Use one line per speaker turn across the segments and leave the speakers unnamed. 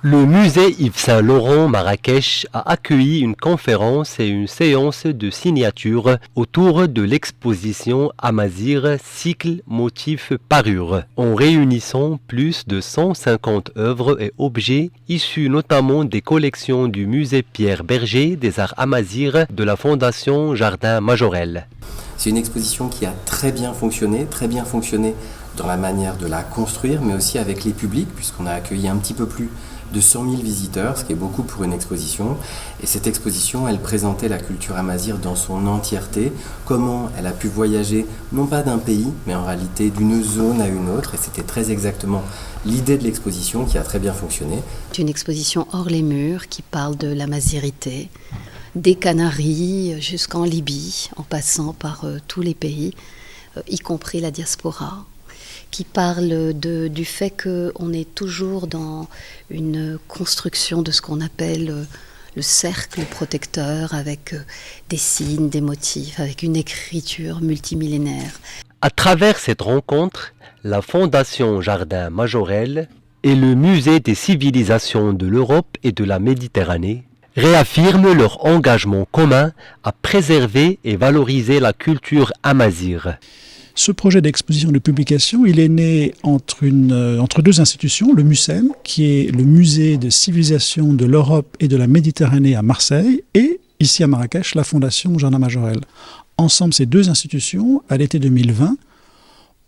Le musée Yves Saint-Laurent Marrakech a accueilli une conférence et une séance de signature autour de l'exposition Amazir Cycle Motifs Parures, en réunissant plus de 150 œuvres et objets issus notamment des collections du musée Pierre Berger des Arts Amazir de la Fondation Jardin Majorelle.
C'est une exposition qui a très bien fonctionné dans la manière de la construire, mais aussi avec les publics, puisqu'on a accueilli un petit peu plus de 100 000 visiteurs, ce qui est beaucoup pour une exposition. Et cette exposition, elle présentait la culture amazigh dans son entièreté, comment elle a pu voyager, non pas d'un pays, mais en réalité d'une zone à une autre. Et c'était très exactement l'idée de l'exposition qui a très bien fonctionné.
C'est une exposition hors les murs qui parle de l'amazirité, des Canaries jusqu'en Libye, en passant par tous les pays, y compris la diaspora, qui parle du fait qu'on est toujours dans une construction de ce qu'on appelle le cercle protecteur, avec des signes, des motifs, avec une écriture multimillénaire.
À travers cette rencontre, la Fondation Jardin Majorelle et le Musée des civilisations de l'Europe et de la Méditerranée réaffirment leur engagement commun à préserver et valoriser la culture amazigh.
Ce projet d'exposition de publication, il est né entre deux institutions, le MUCEM, qui est le musée de civilisation de l'Europe et de la Méditerranée à Marseille, et ici à Marrakech, la Fondation Jardin Majorelle. Ensemble, ces deux institutions, à l'été 2020,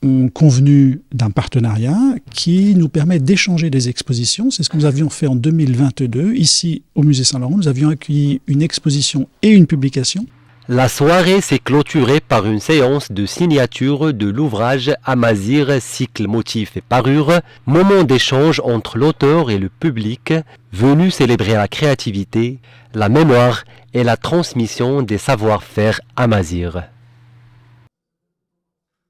ont convenu d'un partenariat qui nous permet d'échanger des expositions. C'est ce que nous avions fait en 2022. Ici, au musée Saint-Laurent, nous avions accueilli une exposition et une publication.
La soirée s'est clôturée par une séance de signature de l'ouvrage Amazir Cycle Motifs et Parures, moment d'échange entre l'auteur et le public, venu célébrer la créativité, la mémoire et la transmission des savoir-faire amazigh.